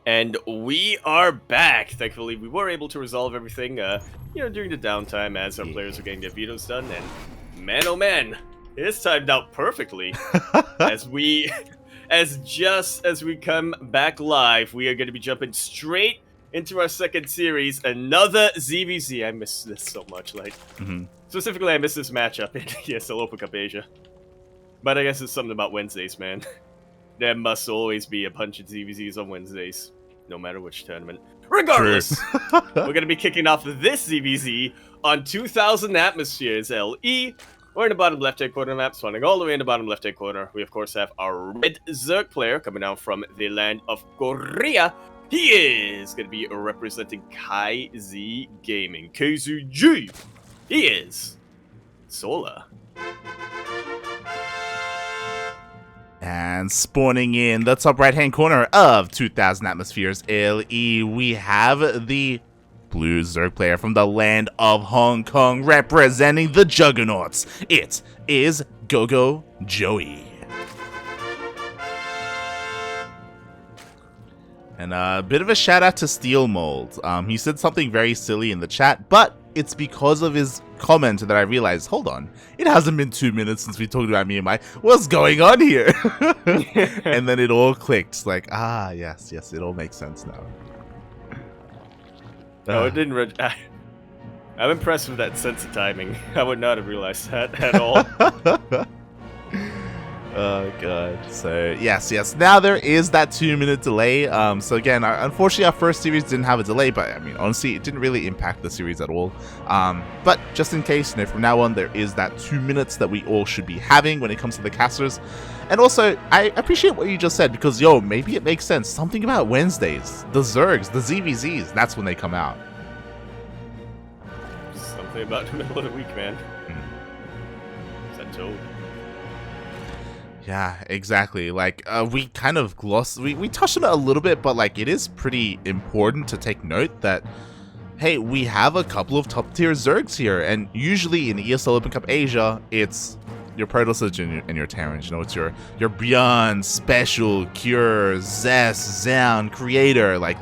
And we are back. Thankfully, we were able to resolve everything, during the downtime as our players are getting their vetoes done. And man, oh man, it's timed out perfectly. as we, just as we come back live, we are going to be jumping straight into our second series, another ZvZ. I miss this so much. Specifically, I miss this matchup in ESL Open Cup Asia. But I guess it's something about Wednesdays, man. There must always be a bunch of ZvZs on Wednesdays, no matter which tournament. Regardless, we're going to be kicking off this ZvZ on 2,000 atmospheres LE. We're in the bottom left-hand corner of the map, spawning all the way in the bottom left-hand corner. We, of course, have our red Zerg player coming down from the land of Korea. He is going to be representing KZ Gaming. KZG. He is Solar. And spawning in the top right-hand corner of 2,000 Atmospheres LE, we have the blue Zerg player from the land of Hong Kong representing the Juggernauts. It is GogojOey. And a bit of a shout out to Steel Mold. He said something very silly in the chat, but it's because of his comment that I realized, hold on, it hasn't been 2 minutes since we talked about me and what's going on here? And then it all clicked, like, yes, it all makes sense now. No, it didn't. I'm impressed with that sense of timing. I would not have realized that at all. Oh god. So yes. Now there is that 2-minute delay. So again, unfortunately, our first series didn't have a delay, but I mean, honestly, it didn't really impact the series at all. But just in case, from now on, there is that 2 minutes that we all should be having when it comes to the casters. And also, I appreciate what you just said because maybe it makes sense. Something about Wednesdays, the Zergs, the ZvZs. That's when they come out. Something about the middle of the week, man. Is that Toad? Yeah, exactly. Like, we kind of glossed, we touched on it a little bit, but like, it is pretty important to take note that, hey, we have a couple of top tier Zergs here, and usually in ESL Open Cup Asia, it's your Protosage and your Terrans, it's your Beyond, Special, Cure, Zest, Zound, Creator, like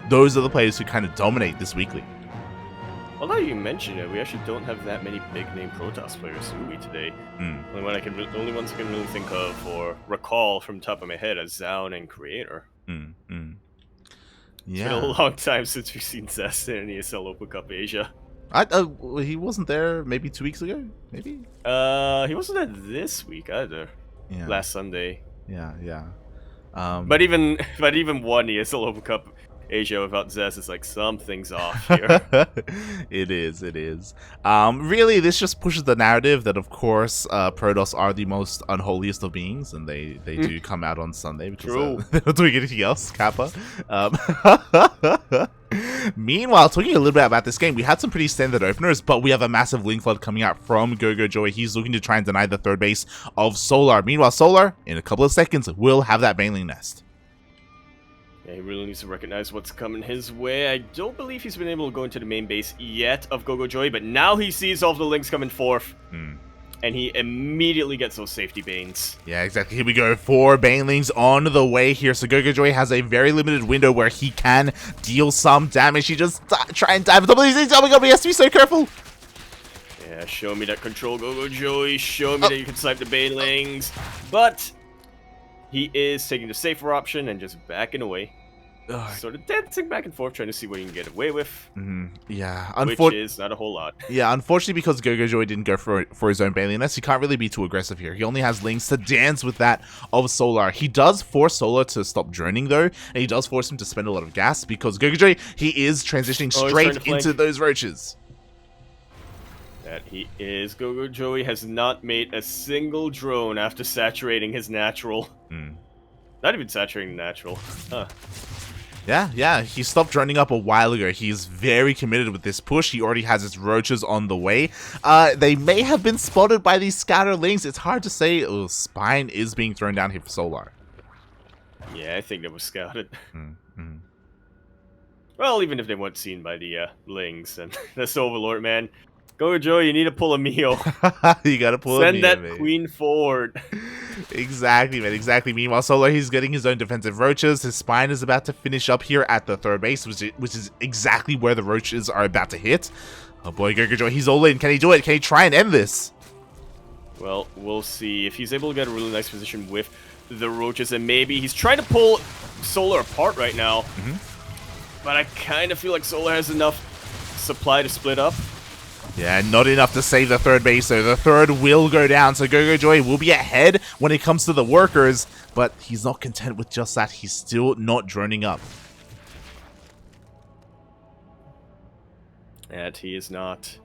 those are the players who kind of dominate this weekly. Although you mentioned it, we actually don't have that many big-name Protoss players, do we, today? Only ones I can really think of or recall from the top of my head are Zound and Creator. Yeah. It's been a long time since we've seen Zest in ESL Open Cup Asia. He wasn't there maybe 2 weeks ago, maybe? He wasn't there this week either. Yeah. Last Sunday. Yeah. But even one ESL Open Cup Asia without Zest is like something's off here. It is. Really, this just pushes the narrative that, of course, Protoss are the most unholiest of beings, and they do come out on Sunday because they're not doing anything else, Kappa. Meanwhile, talking a little bit about this game, we had some pretty standard openers, but we have a massive link flood coming out from GogojOey. He's looking to try and deny the third base of Solar. Meanwhile, Solar, in a couple of seconds, will have that Baneling Nest. Yeah, he really needs to recognize what's coming his way. I don't believe he's been able to go into the main base yet of GogojOey, but now he sees all of the links coming forth. And he immediately gets those safety banes. Yeah, exactly. Here we go. 4 banelings on the way here. So GogojOey has a very limited window where he can deal some damage. He just try and dive on top of these things. Oh my god, he has to be so careful. Yeah, show me that control, GogojOey. Show me that you can snipe the banelings. But he is taking the safer option and just backing away. Sort of dancing back and forth, trying to see what he can get away with. Yeah, which is not a whole lot. Yeah, unfortunately, because GogojOey didn't go for his own Baneling Nest, he can't really be too aggressive here. He only has links to dance with that of Solar. He does force Solar to stop droning, though, and he does force him to spend a lot of gas, because GogojOey, he is transitioning straight into those roaches. That he is. GogojOey has not made a single drone after saturating his natural. Not even saturating natural. Huh. Yeah, he stopped droning up a while ago. He's very committed with this push. He already has his roaches on the way. They may have been spotted by these scatterlings. It's hard to say. Spine is being thrown down here for Solar. Yeah, I think they were scouted. Well, even if they weren't seen by the Lings and that's Overlord, man. GogojOey, you need to pull a Mio. You gotta pull Send a Mio, that mate. queen forward. Exactly, man, exactly. Meanwhile, Solar, he's getting his own defensive roaches. His spine is about to finish up here at the third base, which is exactly where the roaches are about to hit. Oh boy, GogojOey, he's all in. Can he do it? Can he try and end this? Well, we'll see if he's able to get a really nice position with the roaches, and maybe he's trying to pull Solar apart right now. But I kind of feel like Solar has enough supply to split up. Yeah, not enough to save the third base, so the third will go down. So GogojOey will be ahead when it comes to the workers, but he's not content with just that. He's still not droning up. And he is not.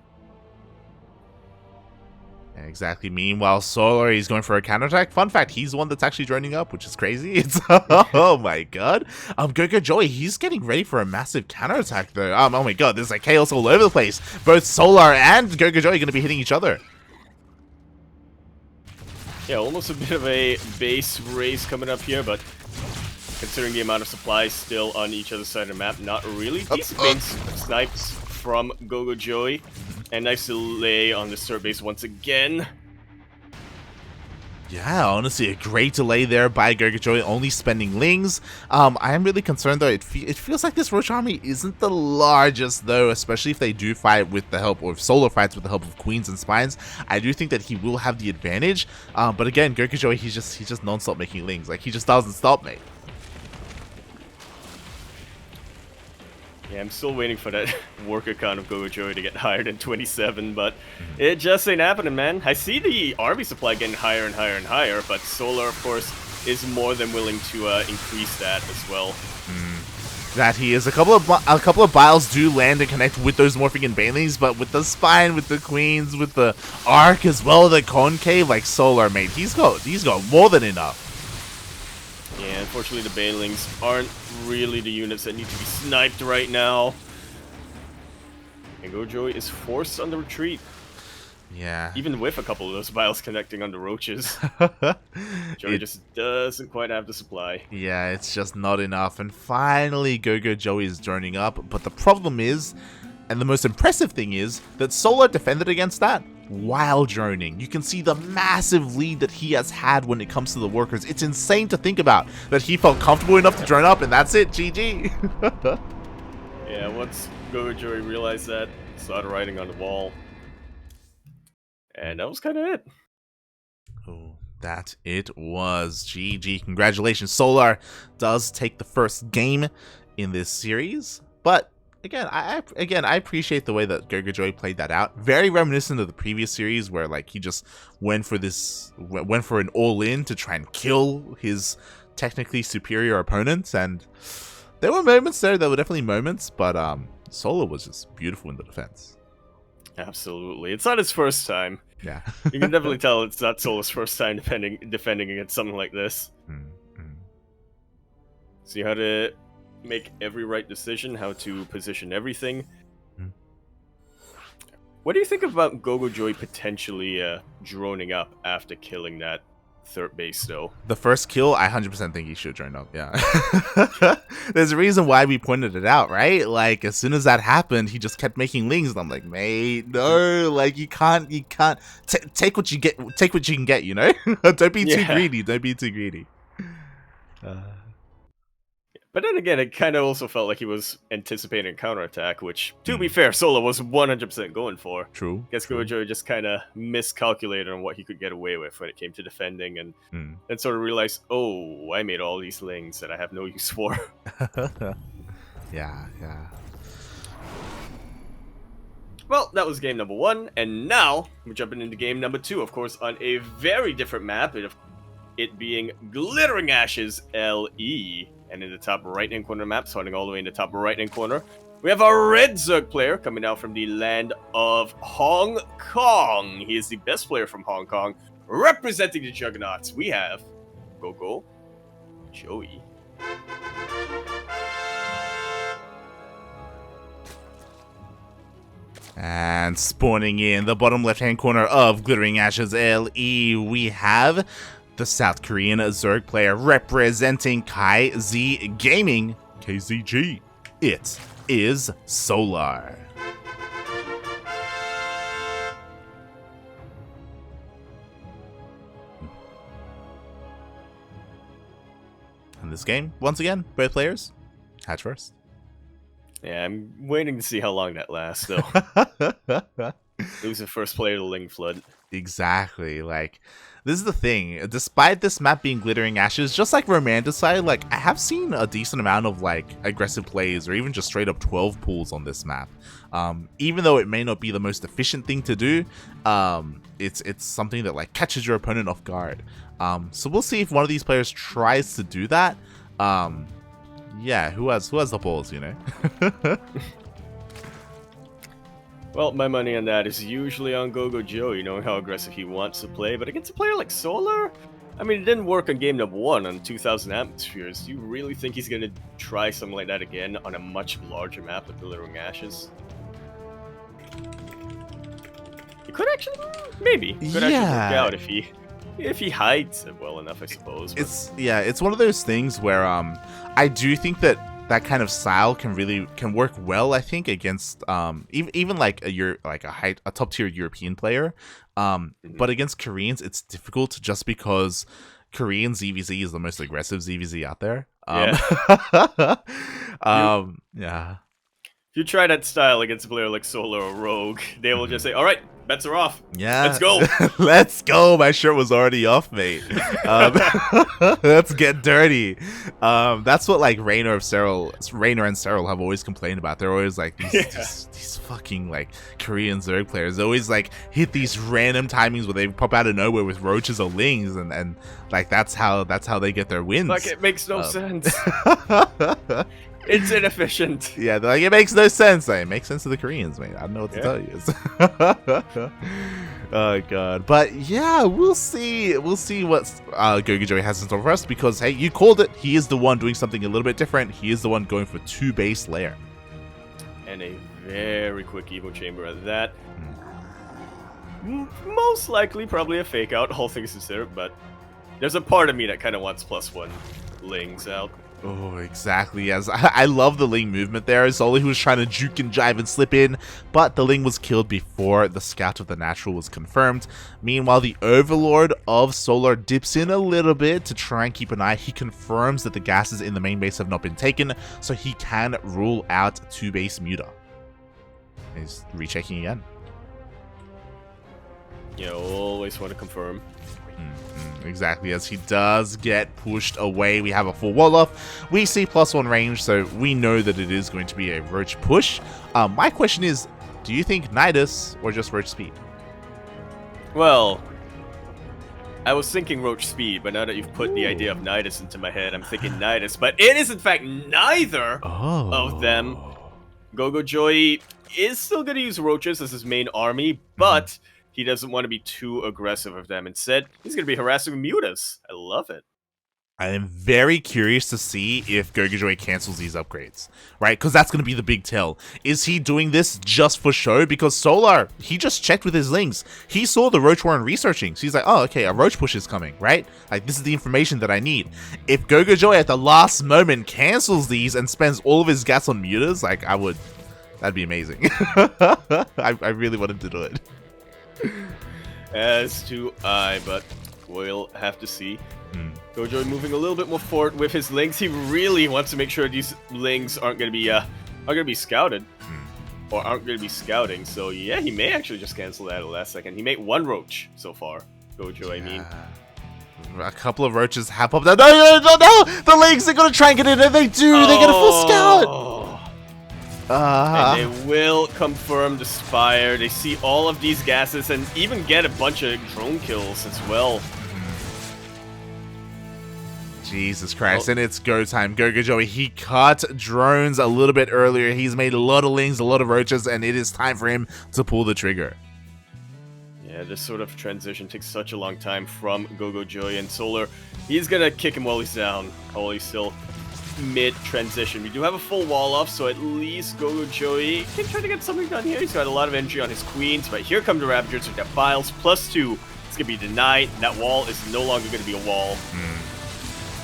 Exactly. Meanwhile, Solar, he's going for a counterattack. Fun fact, he's the one that's actually droning up, which is crazy. It's oh my god. GogojOey, he's getting ready for a massive counterattack though. Oh my god, there's like chaos all over the place. Both Solar and GogojOey are going to be hitting each other. Yeah, almost a bit of a base race coming up here, but considering the amount of supplies still on each other side of the map, not really. Decent base snipes from GogojOey. And nice delay on the third base once again. Yeah, honestly, a great delay there by GogojOey, only spending lings. I am really concerned though. It feels like this Roach army isn't the largest though, especially if they do fight with the help, or if Solar fights with the help of Queens and Spines. I do think that he will have the advantage. But again, GogojOey, he's just non-stop making lings. Like, he just doesn't stop, mate. Yeah, I'm still waiting for that worker count of GogojOey to get higher than 27, but it just ain't happening, man. I see the army supply getting higher and higher and higher, but Solar, of course, is more than willing to increase that as well. That he is. A couple of biles do land and connect with those morphing and banelings, but with the spine, with the queens, with the arc as well, the concave, like Solar, mate, he's got more than enough. Yeah, unfortunately the banelings aren't really the units that need to be sniped right now. And GogojOey is forced on the retreat. Yeah. Even with a couple of those biles connecting on the roaches. Joey just doesn't quite have the supply. Yeah, it's just not enough. And finally, GogojOey is joining up. But the problem is, and the most impressive thing is, that Solar defended against that while droning. You can see the massive lead that he has had when it comes to the workers. It's insane to think about that he felt comfortable enough to drone up, and that's it. GG. Yeah, once GogojOey realized that, started writing on the wall. And that was kind of it. Oh, that it was. GG. Congratulations. Solar does take the first game in this series, but Again, I appreciate the way that GogojOey played that out. Very reminiscent of the previous series, where like he just went for an all-in to try and kill his technically superior opponents. And there were moments there. There were definitely moments, but Solar was just beautiful in the defense. Absolutely, it's not his first time. Yeah, you can definitely tell it's not Solar's first time defending against something like this. See how to make every right decision, how to position everything. What do you think about GogojOey potentially droning up after killing that third base, though? The first kill, I 100% think he should drone up, yeah. There's a reason why we pointed it out, right? Like, as soon as that happened, he just kept making lings, and I'm like, mate, no, like, you can't, take what you can get, you know? Don't be too greedy. But then again, it kind of also felt like he was anticipating a counterattack, which, to be fair, Solar was 100% going for. True. I guess GogojOey just kind of miscalculated on what he could get away with when it came to defending, and then sort of realized, oh, I made all these lings that I have no use for. Yeah. Well, that was game number 1, and now we're jumping into game number 2, of course, on a very different map, it being Glittering Ashes LE. And in the top right-hand corner map, starting all the way in the top right-hand corner, we have a red Zerg player coming out from the land of Hong Kong. He is the best player from Hong Kong, representing the Juggernauts. We have GogojOey. And spawning in the bottom left-hand corner of Glittering Ashes LE, we have the South Korean Zerg player representing KaiZ Gaming, KZG. It is Solar. in this game. Once again, both players hatch first. Yeah, I'm waiting to see how long that lasts, though. Who's the first player to Ling Flood? Exactly. Like, this is the thing. Despite this map being Glittering Ashes, just like Romanticide, like, I have seen a decent amount of, like, aggressive plays or even just straight up 12 pulls on this map. Even though it may not be the most efficient thing to do, it's something that, like, catches your opponent off guard. So we'll see if one of these players tries to do that. Yeah, who has the balls, you know? Well, my money on that is usually on GogojOey, knowing how aggressive he wants to play, but against a player like Solar? I mean, it didn't work on game number 1 on 2,000 atmospheres. Do you really think he's gonna try something like that again on a much larger map like Glittering Ashes? It could actually, maybe. It could actually work out if he hides it well enough, I suppose. But... It's one of those things where I do think that kind of style can work well, I think, against even like a top tier European player. But against Koreans, it's difficult just because Korean ZvZ is the most aggressive ZvZ out there. Yeah. If you try that style against a player like Solar or Rogue, they will just say, "All right, bets are off. Yeah, let's go." Let's go. My shirt was already off, mate. Let's get dirty. That's what like Raynor and Serral have always complained about. They're always like these fucking like Korean Zerg players. They always like hit these random timings where they pop out of nowhere with roaches or lings, and like that's how they get their wins. Like, it makes no sense. It's inefficient. Yeah, like, it makes no sense. Like, it makes sense to the Koreans, mate. I don't know what to tell you. Oh god. But yeah, we'll see what GogojOey has in store for us, because hey, you called it. He is the one doing something a little bit different. He is the one going for 2 base layer. And a very quick Evo Chamber at that. Most likely probably a fake out, all things considered, but there's a part of me that kind of wants +1 Lings out. Oh, exactly. As I love the Ling movement there. Zoli, who was trying to juke and jive and slip in, but the Ling was killed before the Scout of the Natural was confirmed. Meanwhile, the Overlord of Solar dips in a little bit to try and keep an eye. He confirms that the gases in the main base have not been taken, so he can rule out 2 base Muta. He's rechecking again. You know, always want to confirm. Exactly, as he does get pushed away. We have a full wall off. We see +1 range, so we know that it is going to be a Roach push. My question is, do you think Nidus or just Roach speed? Well, I was thinking Roach speed, but now that you've put the idea of Nidus into my head, I'm thinking Nidus. But it is in fact neither of them. GogojOey is still going to use Roaches as his main army, but he doesn't want to be too aggressive with them. Instead, he's going to be harassing Mutas. I love it. I am very curious to see if GogojOey cancels these upgrades, right? Because that's going to be the big tell. Is he doing this just for show? Because Solar, he just checked with his links. He saw the Roach Warren researching. So he's like, oh, okay, a Roach push is coming, right? Like, this is the information that I need. If GogojOey at the last moment cancels these and spends all of his gas on Mutas, like, that'd be amazing. I really want him to do it. As do I, but we'll have to see. GogojOey moving a little bit more forward with his Lings. He really wants to make sure these Lings aren't going to be scouted, or aren't going to be scouting. So yeah, he may actually just cancel that at the last second. He made 1 Roach so far. GogojOey, I mean. A couple of Roaches have popped out. No! The Lings are going to try and get in, and they do. They get a full scout. And they will confirm the Spire. They see all of these gases and even get a bunch of drone kills as well. Jesus Christ, and it's go time. GogojOey, he cut drones a little bit earlier. He's made a lot of Lings, a lot of Roaches, and it is time for him to pull the trigger. Yeah, this sort of transition takes such a long time from GogojOey, and Solar, he's gonna kick him while he's down, while he's still mid-transition. We do have a full wall off, so at least GogojOey can try to get something done here. He's got a lot of energy on his queens, but here come the Ravagers with that Files. +2. It's going to be denied. That wall is no longer going to be a wall.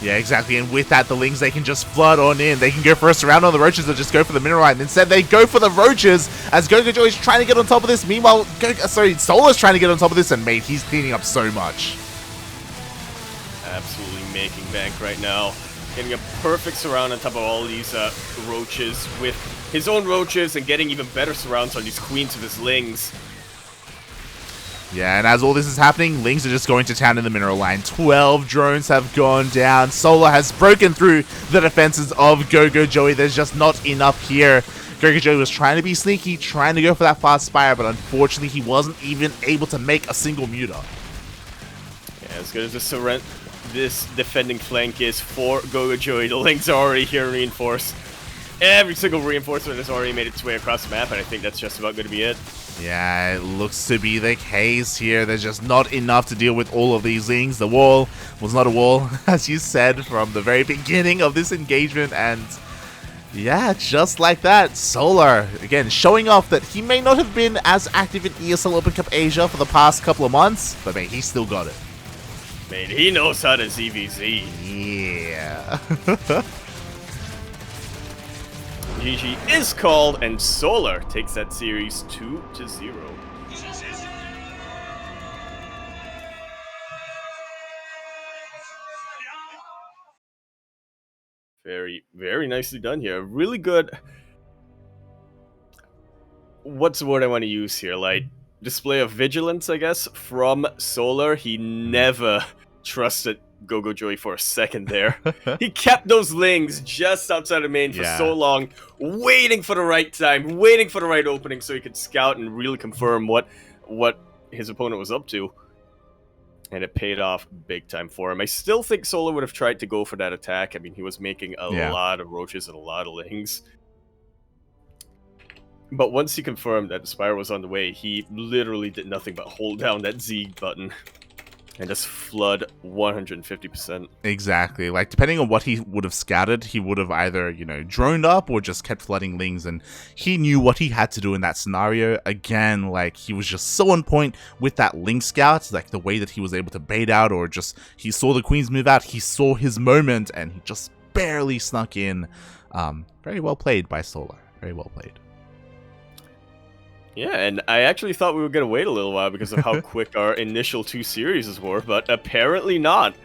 Yeah, exactly. And with that, the Lings, they can just flood on in. They can go first around on the Roaches or just go for the Minerite. And instead, they go for the Roaches as GogojOey is trying to get on top of this. Meanwhile, Solar's trying to get on top of this, and mate, he's cleaning up so much. Absolutely making bank right now. getting a perfect surround on top of all these roaches with his own roaches and getting even better surrounds on these queens of his lings. Yeah, and as all this is happening, Lings are just going to town in the mineral line. 12 drones have gone down. Solar has broken through the defenses of GogojOey. There's just not enough here. GogojOey was trying to be sneaky, trying to go for that fast spire, but unfortunately he wasn't even able to make a single muta. Yeah, as good as this defending flank is for GogojOey, the Lings are already here reinforced. Every single reinforcement has already made its way across the map, and I think that's just about going to be it. Yeah, it looks to be the case here. There's just not enough to deal with all of these Lings. The wall was not a wall, as you said, from the very beginning of this engagement. And yeah, just like that, Solar, again, showing off that he may not have been as active in ESL Open Cup Asia for the past couple of months, but man, he still got it. Man, he knows how to ZvZ. Yeah. GG is called, and Solar takes that series 2-0. Very, very nicely done here. Really good. What's the word I want to use here? Like, display of vigilance, I guess, from Solar. He never trusted GogojOey for a second there. He kept those Lings just outside of main for so long, waiting for the right time, waiting for the right opening so he could scout and really confirm what his opponent was up to. And it paid off big time for him. I still think Solar would have tried to go for that attack. I mean, he was making a lot of roaches and a lot of Lings. But once he confirmed that the Spire was on the way, he literally did nothing but hold down that Z button and just flood 150%. Exactly. Like, depending on what he would have scouted, he would have either, you know, droned up or just kept flooding Lings, and he knew what he had to do in that scenario. Again, like, he was just so on point with that Ling scout, like the way that he was able to bait out, or just, he saw the queens move out, he saw his moment, and he just barely snuck in. Very well played by Solar. Very well played. Yeah, and I actually thought we were going to wait a little while because of how quick our initial 2 series were, but apparently not.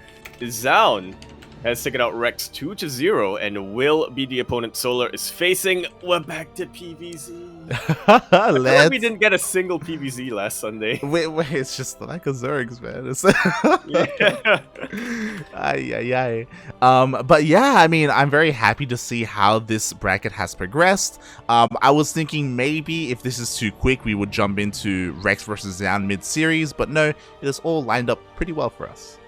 Zaun has taken out Rex 2-0 and will be the opponent Solar is facing. We're back to PvZ. I feel like we didn't get a single PvZ last Sunday. Wait, it's just the lack of Zergs, man. It's but yeah, I mean, I'm very happy to see how this bracket has progressed. I was thinking maybe if this is too quick, we would jump into Rex versus Zaun mid-series, but no, it has all lined up pretty well for us.